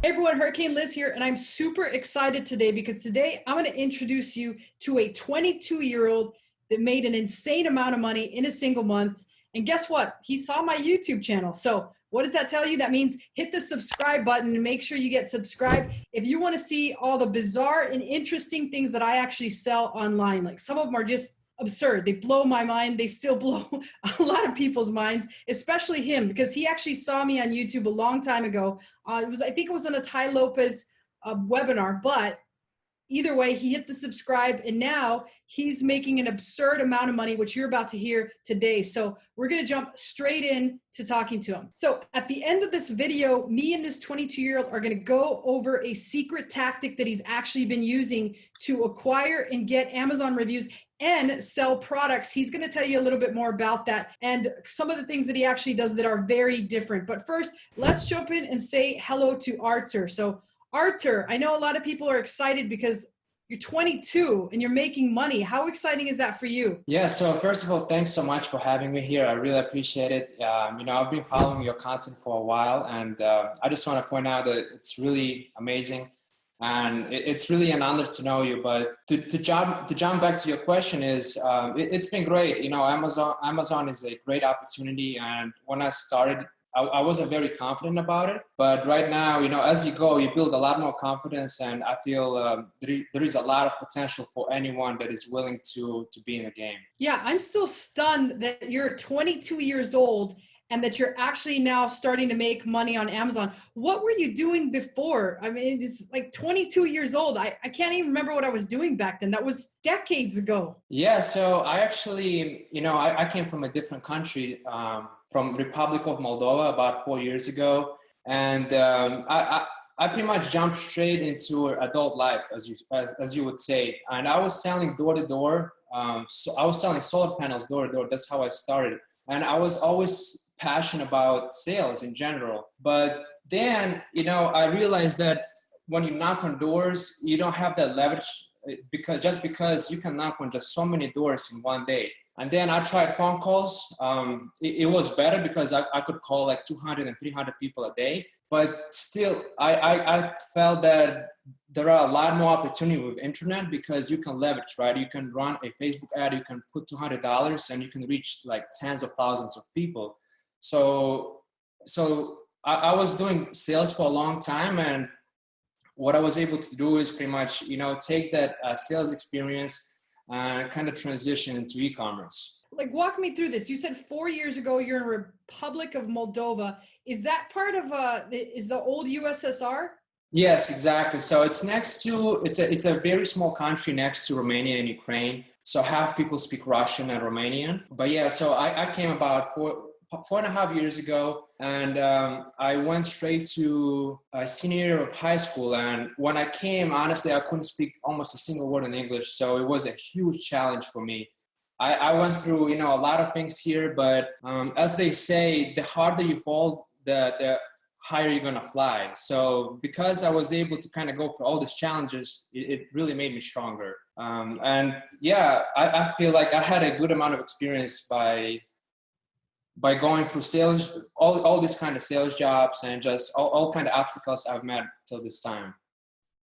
Hey everyone, Hurricane Liz here, and I'm super excited today because today I'm going to introduce you to a 22-year-old that made an insane amount of money in a single month. And guess what? He saw my YouTube channel. So what does that tell you? That means hit the subscribe button and make sure you get subscribed if you want to see all the bizarre and interesting things that I actually sell online. Like some of them are just absurd. They blow my mind. They still blow a lot of people's minds, especially him, because he actually saw me on YouTube a long time ago. I think it was on a Ty Lopez webinar, but either way, he hit the subscribe and now he's making an absurd amount of money, which you're about to hear today. So we're going to jump straight in to talking to him. So at the end of this video, me and this 22-year-old are going to go over a secret tactic that he's actually been using to acquire and get Amazon reviews and sell products. He's going to tell you a little bit more about that and some of the things that he actually does that are very different. But first, let's jump in and say hello to Artur. So Artur, I know a lot of people are excited because you're 22 and you're making money. How exciting is that for you? Yeah, so first of all, thanks so much for having me here. I really appreciate it. I've been following your content for a while, and I just want to point out that it's really amazing. And it's really an honor to know you. But to jump back to your question it's been great. Amazon is a great opportunity. And when I started, I wasn't very confident about it. But right now, as you go, you build a lot more confidence. And I feel there is a lot of potential for anyone that is willing to be in the game. Yeah, I'm still stunned that you're 22 years old and that you're actually now starting to make money on Amazon. What were you doing before? I mean, it's like 22 years old. I can't even remember what I was doing back then. That was decades ago. Yeah, so I actually, I came from a different country, from Republic of Moldova about 4 years ago. And I pretty much jumped straight into adult life, as you would say. And I was selling door to door. So I was selling solar panels door to door. That's how I started. And I was always passionate about sales in general. But then, I realized that when you knock on doors, you don't have that leverage because you can knock on just so many doors in one day. And then I tried phone calls. It was better because I could call like 200 and 300 people a day. But still, I felt that there are a lot more opportunity with internet because you can leverage, right? You can run a Facebook ad, you can put $200 and you can reach like tens of thousands of people. So I was doing sales for a long time, and what I was able to do is pretty much, take that sales experience and kind of transition into e-commerce. Like, walk me through this. You said 4 years ago, you're in Republic of Moldova. Is that part of, is the old USSR? Yes, exactly. So it's a very small country next to Romania and Ukraine. So half people speak Russian and Romanian. But yeah, so I came about 4.5 years ago, and I went straight to a senior year of high school. And when I came, honestly, I couldn't speak almost a single word in English. So it was a huge challenge for me. I went through, a lot of things here, but as they say, the harder you fall, the higher you're going to fly. So because I was able to kind of go through all these challenges, it really made me stronger. And yeah, I feel like I had a good amount of experience by going through sales, all these kind of sales jobs and just all kind of obstacles I've met till this time.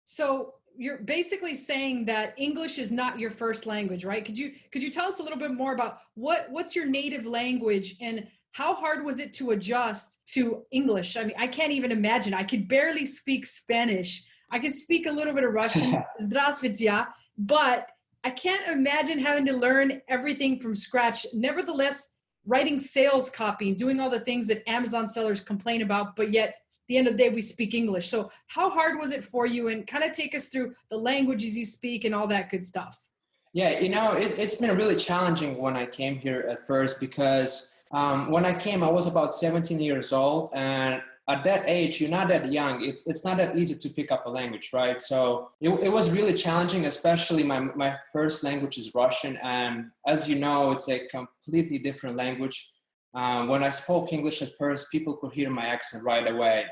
So you're basically saying that English is not your first language, right? Could you tell us a little bit more about what's your native language and how hard was it to adjust to English? I mean, I can't even imagine. I could barely speak Spanish. I could speak a little bit of Russian, Здравствуйте, but I can't imagine having to learn everything from scratch. Nevertheless, writing sales copy and doing all the things that Amazon sellers complain about, but yet at the end of the day, we speak English. So how hard was it for you? And kind of take us through the languages you speak and all that good stuff. Yeah, it's been really challenging when I came here at first because when I came, I was about 17 years old. And at that age, you're not that young. It's not that easy to pick up a language, right? So it was really challenging, especially my first language is Russian. And as you know, it's a completely different language. When I spoke English at first, people could hear my accent right away.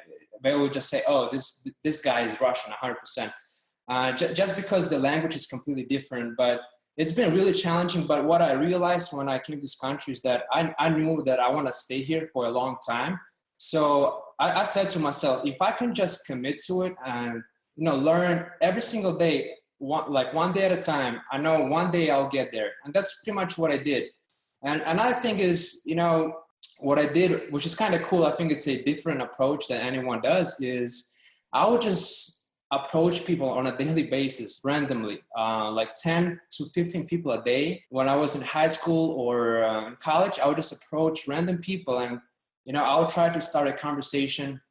They would just say, oh, this guy is Russian 100%. Just because the language is completely different. But it's been really challenging. But what I realized when I came to this country is that I knew that I want to stay here for a long time. So I said to myself, if I can just commit to it and, learn every single day, one day at a time, I know one day I'll get there. And that's pretty much what I did. And another thing is, what I did, which is kind of cool, I think it's a different approach than anyone does, is I would just approach people on a daily basis, randomly, like 10 to 15 people a day. When I was in high school or in college, I would just approach random people and, I'll try to start a conversation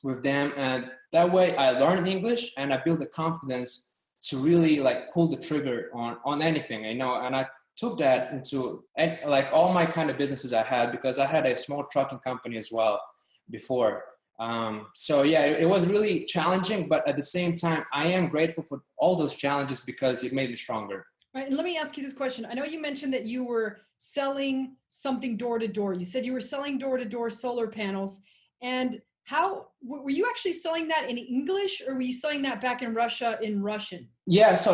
with them. And that way I learned English and I built the confidence to really like pull the trigger on anything, and I took that into like all my kind of businesses I had, because I had a small trucking company as well before. So yeah, it was really challenging, but at the same time, I am grateful for all those challenges because it made me stronger. All right, and let me ask you this question. I know you mentioned that you were selling something door to door. You said you were selling door to door solar panels. And how were you actually selling that in English, or were you selling that back in Russia in Russian? Yeah, so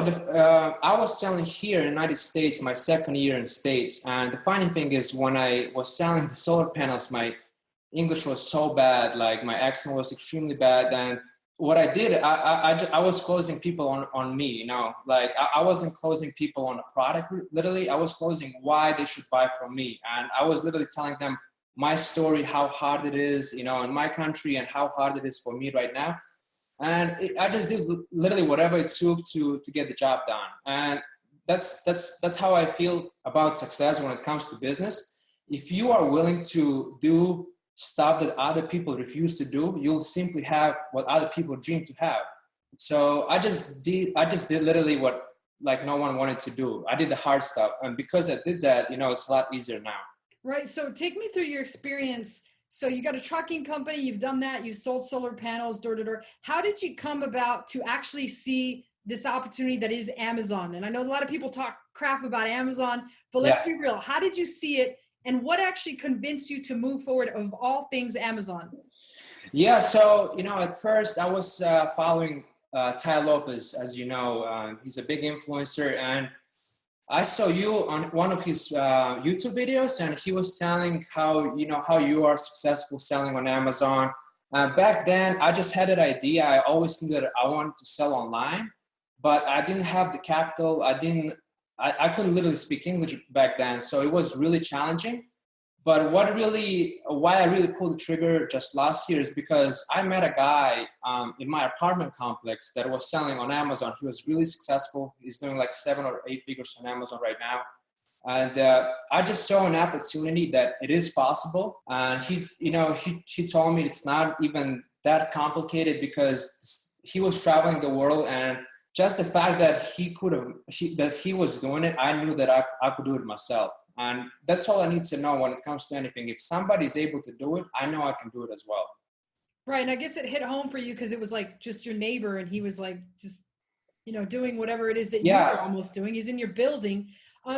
I was selling here in the United States, my second year in States. And the funny thing is, when I was selling the solar panels, my English was so bad, like my accent was extremely bad. And what I did, I was closing people on me, like I wasn't closing people on a product, literally. I was closing why they should buy from me. And I was literally telling them my story, how hard it is, in my country, and how hard it is for me right now. And I just did literally whatever it took to get the job done. And that's how I feel about success when it comes to business. If you are willing to do stuff that other people refuse to do, you'll simply have what other people dream to have. So I just did literally what like no one wanted to do. I did the hard stuff. And because I did that, it's a lot easier now. Right. So take me through your experience. So you got a trucking company, you've done that, you've sold solar panels door to door. How did you come about to actually see this opportunity that is Amazon? And I know a lot of people talk crap about Amazon, but let's be real. How did you see it? And what actually convinced you to move forward of all things Amazon? Yeah, so, at first I was following Ty Lopez, as you know. He's a big influencer, and I saw you on one of his YouTube videos, and he was telling how you are successful selling on Amazon. Back then, I just had that idea. I always knew that I wanted to sell online, but I didn't have the capital. I couldn't literally speak English back then, so it was really challenging. But why I really pulled the trigger just last year is because I met a guy in my apartment complex that was selling on Amazon. He was really successful. He's doing like 7 or 8 figures on Amazon right now. And I just saw an opportunity that it is possible. And he told me it's not even that complicated, because he was traveling the world, and just the fact that he was doing it, I knew that I could do it myself. And that's all I need to know when it comes to anything. If somebody's able to do it, I know I can do it as well. Right. And I guess it hit home for you because it was like just your neighbor, and he was like just, doing whatever it is that you were almost doing. He's in your building.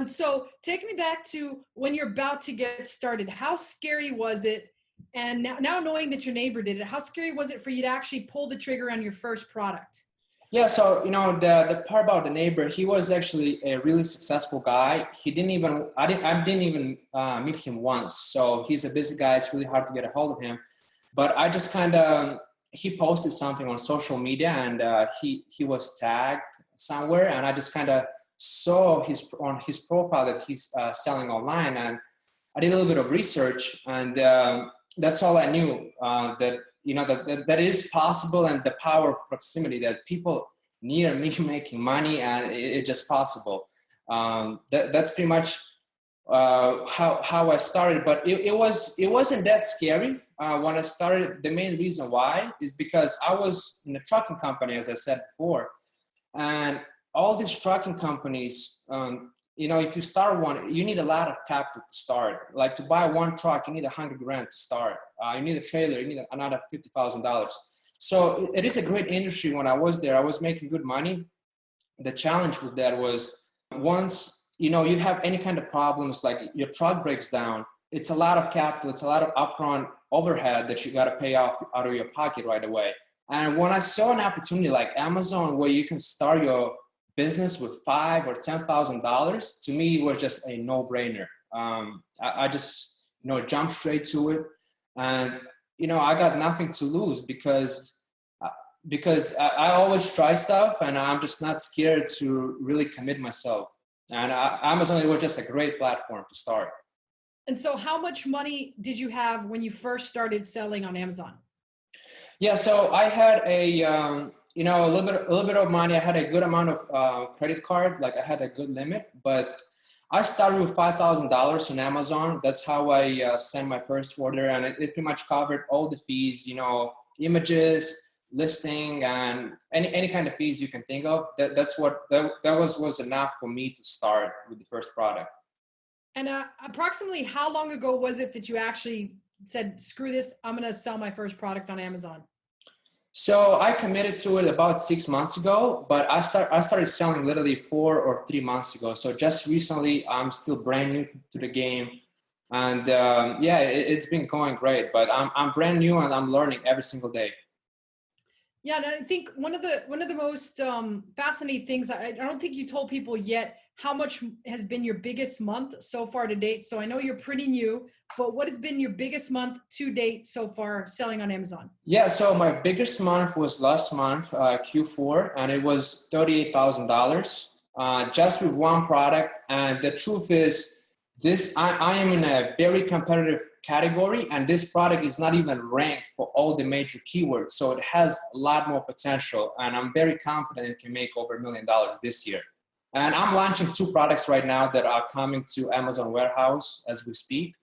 So take me back to when you're about to get started. How scary was it? And now knowing that your neighbor did it, how scary was it for you to actually pull the trigger on your first product? Yeah, so the part about the neighbor, he was actually a really successful guy. I didn't even meet him once. So he's a busy guy. It's really hard to get a hold of him. But I just he posted something on social media, and he was tagged somewhere, and I just saw on his profile that he's selling online, and I did a little bit of research, and that's all I knew, that is possible, and the power of proximity, that people near me making money, and it's just possible. That's pretty much how I started, but it wasn't that scary when I started. The main reason why is because I was in a trucking company, as I said before, and all these trucking companies, if you start one, you need a lot of capital to start. Like to buy one truck, you need $100,000 to start. You need a trailer, you need another $50,000. So it is a great industry. When I was there, I was making good money. The challenge with that was once, you have any kind of problems, like your truck breaks down, it's a lot of capital, it's a lot of upfront overhead that you got to pay off out of your pocket right away. And when I saw an opportunity like Amazon, where you can start your business with $5,000 or $10,000, to me, it was just a no-brainer. I just, jumped straight to it. And I got nothing to lose because I always try stuff, and I'm just not scared to really commit myself. And Amazon was just a great platform to start. And so how much money did you have when you first started selling on Amazon? Yeah, so I had a little bit of money. I had a good amount of credit card, like I had a good limit, but I started with $5,000 on Amazon. That's how I sent my first order, and it pretty much covered all the fees, images, listing, and any kind of fees you can think of. That was enough for me to start with the first product. And approximately how long ago was it that you actually said, screw this, I'm going to sell my first product on Amazon? So I committed to it about 6 months ago, but I started selling literally 4 or 3 months ago. So just recently, I'm still brand new to the game, and it's been going great. But I'm brand new, and I'm learning every single day. Yeah, and I think one of the most fascinating things, I don't think you told people yet how much has been your biggest month so far to date. So I know you're pretty new, but what has been your biggest month to date so far selling on Amazon? Yeah, so my biggest month was last month, Q4, and it was $38,000 just with one product. And the truth is, I am in a very competitive category, and this product is not even ranked for all the major keywords. So it has a lot more potential, and I'm very confident it can make over $1 million this year. And I'm launching 2 products right now that are coming to Amazon warehouse as we speak.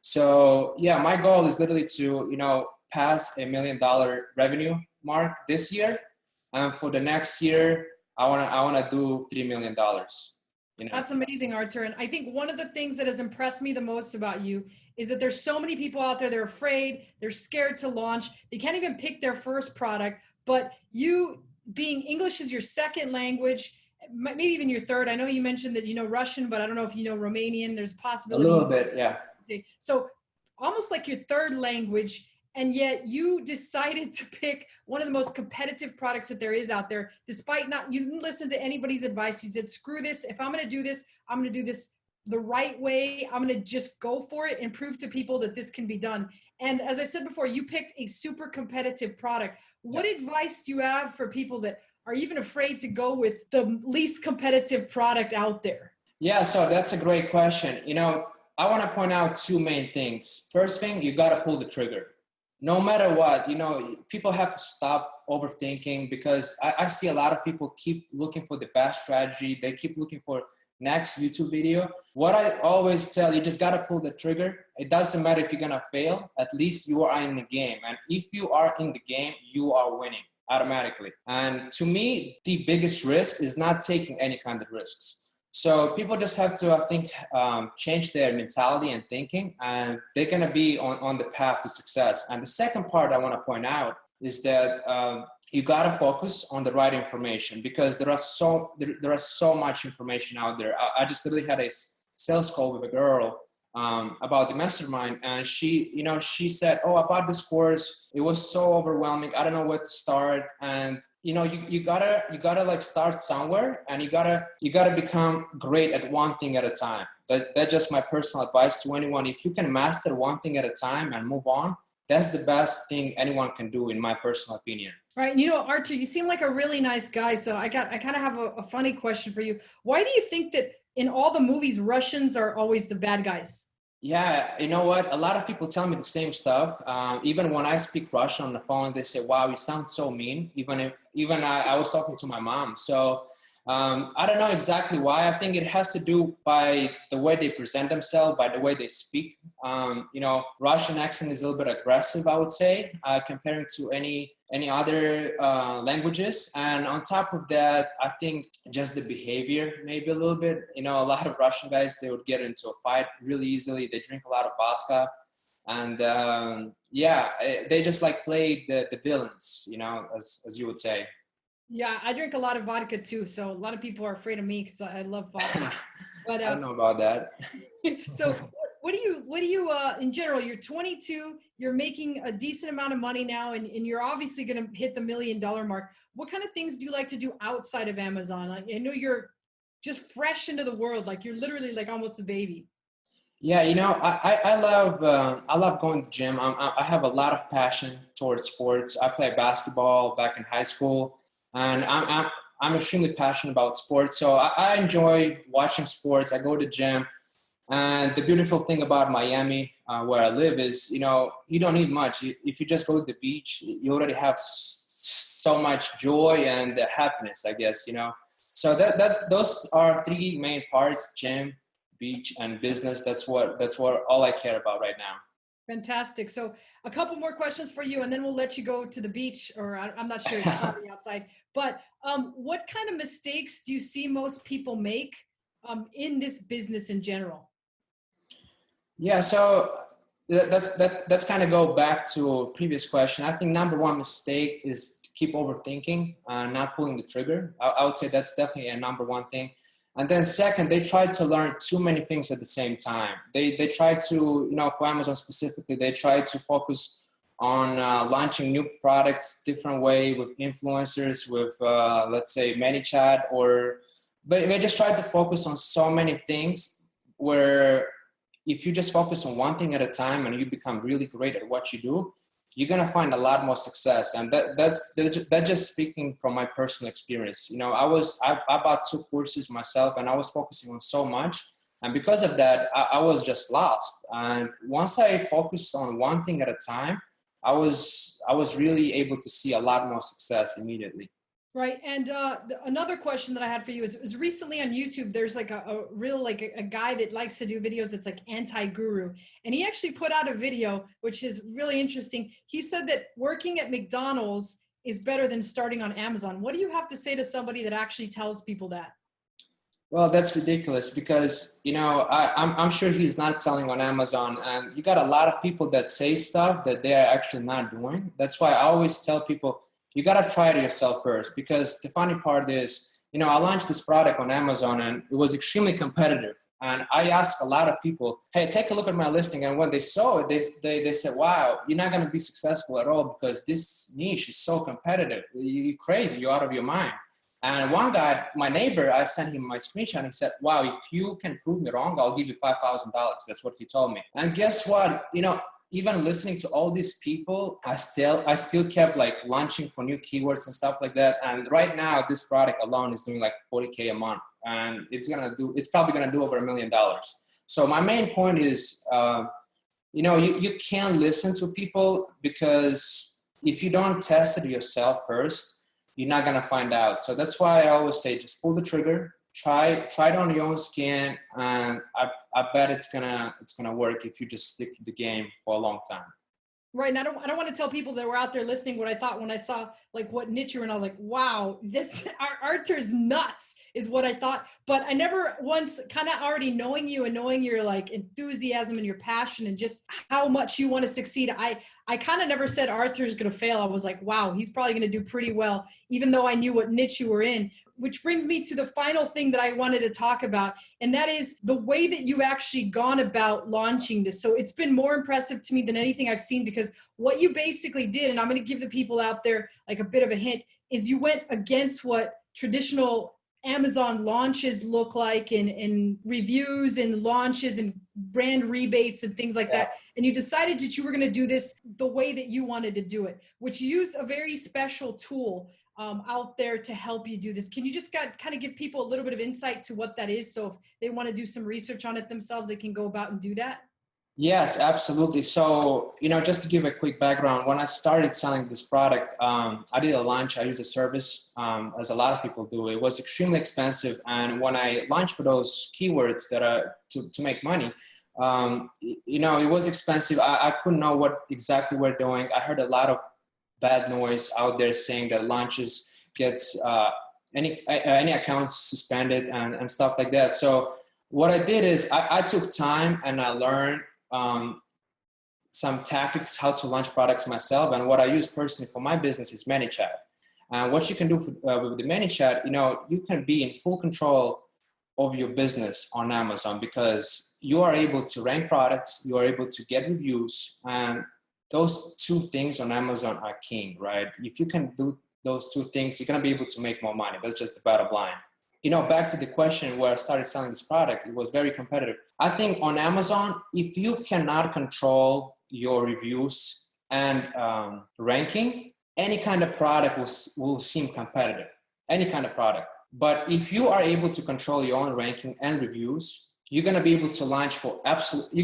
So yeah, my goal is literally to, pass $1 million revenue mark this year. And for the next year, I wanna do $3 million. That's amazing, Artur. And I think one of the things that has impressed me the most about you is that there's so many people out there, they're afraid, they're scared to launch. They can't even pick their first product, but you being English is your second language, maybe even your third. I know you mentioned that you know Russian, but I don't know if you know Romanian. There's a possibility. A little bit, yeah. Okay. So almost like your third language, and yet you decided to pick one of the most competitive products that there is out there, despite you didn't listen to anybody's advice. You said, screw this. If I'm going to do this, I'm going to do this the right way. I'm going to just go for it and prove to people that this can be done. And as I said before, you picked a super competitive product. What advice do you have for people that are even afraid to go with the least competitive product out there? Yeah, so that's a great question. I want to point out 2 main things. First thing, you got to pull the trigger. No matter what, people have to stop overthinking, because I see a lot of people keep looking for the best strategy. They keep looking for next YouTube video. What I always tell you, just got to pull the trigger. It doesn't matter if you're going to fail. At least you are in the game. And if you are in the game, you are winning automatically. And to me, the biggest risk is not taking any kind of risks. So people just have to, I think, change their mentality and thinking, and they're going to be on the path to success. And the second part I want to point out is that you got to focus on the right information, because there are so much information out there. I just literally had a sales call with a girl about the mastermind, and she said, oh, about this course, it was so overwhelming, I don't know where to start. And you gotta like start somewhere, and you gotta become great at one thing at a time. That's just my personal advice to anyone. If you can master one thing at a time and move on, that's the best thing anyone can do, in my personal opinion. Right. And Artur, you seem like a really nice guy. So I kind of have a funny question for you. Why do you think that in all the movies, Russians are always the bad guys? Yeah, you know what? A lot of people tell me the same stuff. Even when I speak Russian on the phone, they say, wow, you sound so mean. Even I was talking to my mom. So I don't know exactly why. I think it has to do by the way they present themselves, by the way they speak. Russian accent is a little bit aggressive, I would say, comparing to any other languages. And on top of that, I think just the behavior, maybe a little bit. A lot of Russian guys, they would get into a fight really easily. They drink a lot of vodka. And they just like play the villains, as you would say. Yeah, I drink a lot of vodka too. So a lot of people are afraid of me because I love vodka. But I don't know about that. So what do you in general, you're 22, you're making a decent amount of money now, and you're obviously going to hit the $1 million mark. What kind of things do you like to do outside of Amazon? I know you're just fresh into the world. Like you're literally like almost a baby. Yeah, I love going to the gym. I have a lot of passion towards sports. I played basketball back in high school, and I'm extremely passionate about sports. So I enjoy watching sports. I go to the gym, and the beautiful thing about Miami, where I live, is you don't need much. If you just go to the beach, you already have so much joy and happiness, I guess. So that's those are three main parts: gym, beach, and business. That's what all I care about right now. Fantastic. So a couple more questions for you, and then we'll let you go to the beach, or I'm not sure, it's cloudy outside. But what kind of mistakes do you see most people make in this business in general? Yeah, so that's kind of go back to a previous question. I think number one mistake is to keep overthinking, not pulling the trigger. I would say that's definitely a number one thing. And then second, they try to learn too many things at the same time. They try to, for Amazon specifically, they try to focus on launching new products different way with influencers, with let's say ManyChat, but they just try to focus on so many things where if you just focus on one thing at a time and you become really great at what you do, you're gonna find a lot more success. And that's just speaking from my personal experience. I bought 2 courses myself, and I was focusing on so much, and because of that, I was just lost. And once I focused on one thing at a time, I was really able to see a lot more success immediately. Right. And another question that I had for you is recently on YouTube, there's like a real, like a guy that likes to do videos that's like anti-guru. And he actually put out a video, which is really interesting. He said that working at McDonald's is better than starting on Amazon. What do you have to say to somebody that actually tells people that? Well, that's ridiculous because, I'm sure he's not selling on Amazon, and you got a lot of people that say stuff that they are actually not doing. That's why I always tell people, you got to try it yourself first, because the funny part is, I launched this product on Amazon and it was extremely competitive. And I asked a lot of people, hey, take a look at my listing. And when they saw it, they said, wow, you're not going to be successful at all because this niche is so competitive. You're crazy. You're out of your mind. And one guy, my neighbor, I sent him my screenshot and he said, wow, if you can prove me wrong, I'll give you $5,000. That's what he told me. And guess what? Even listening to all these people, I still kept like launching for new keywords and stuff like that. And right now, this product alone is doing like 40K a month, and it's probably gonna do over $1 million. So my main point is, you can't listen to people, because if you don't test it yourself first, you're not gonna find out. So that's why I always say, just pull the trigger, try it on your own skin, and I bet it's gonna work if you just stick to the game for a long time. Right. And I don't want to tell people that were out there listening what I thought when I saw like what niche you're in. I was like, wow, this Artur's nuts is what I thought. But I never once, kind of already knowing you and knowing your like enthusiasm and your passion and just how much you want to succeed. I kind of never said Artur's going to fail. I was like, wow, he's probably going to do pretty well, even though I knew what niche you were in. Which brings me to the final thing that I wanted to talk about, and that is the way that you've actually gone about launching this. So it's been more impressive to me than anything I've seen, because what you basically did, and I'm going to give the people out there like a bit of a hint, is you went against what traditional Amazon launches look like in reviews and launches and brand rebates and things like that. And you decided that you were going to do this the way that you wanted to do it, which used a very special tool out there to help you do this. Can you just kind of give people a little bit of insight to what that is? So if they want to do some research on it themselves, they can go about and do that. Yes, absolutely. So, just to give a quick background, when I started selling this product, I did a launch, I used a service, as a lot of people do. It was extremely expensive. And when I launched for those keywords that are to make money, it was expensive. I couldn't know what exactly we're doing. I heard a lot of bad noise out there saying that launches gets any accounts suspended and stuff like that. So what I did is I took time and I learned some tactics how to launch products myself. And what I use personally for my business is ManyChat. And what you can do with the ManyChat, you can be in full control of your business on Amazon, because you are able to rank products, you are able to get reviews, and those two things on Amazon are king, right? If you can do those two things, you're going to be able to make more money. That's just the bottom line. back to the question where I started selling this product, it was very competitive. I think on Amazon, if you cannot control your reviews and ranking, any kind of product will seem competitive, any kind of product. But if you are able to control your own ranking and reviews, you're going to be able to launch you're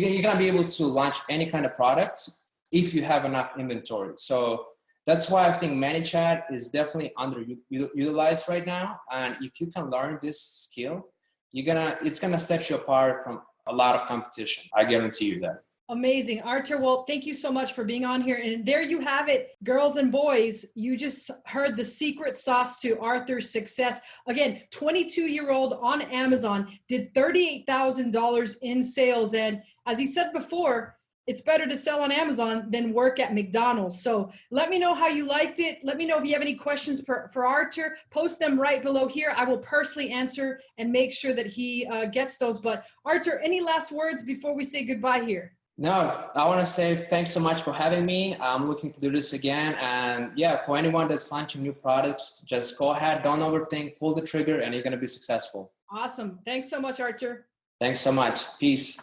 going to be able to launch any kind of product if you have enough inventory. So that's why I think ManyChat is definitely underutilized right now. And if you can learn this skill, it's gonna set you apart from a lot of competition. I guarantee you that. Amazing. Artur, well, thank you so much for being on here. And there you have it, girls and boys. You just heard the secret sauce to Artur's success. Again, 22-year-old on Amazon, did $38,000 in sales. And as he said before, it's better to sell on Amazon than work at McDonald's. So let me know how you liked it. Let me know if you have any questions for Artur. Post them right below here. I will personally answer and make sure that he gets those. But Artur, any last words before we say goodbye here? No, I want to say thanks so much for having me. I'm looking to do this again. And yeah, for anyone that's launching new products, just go ahead, don't overthink, pull the trigger, and you're going to be successful. Awesome. Thanks so much, Artur. Thanks so much. Peace.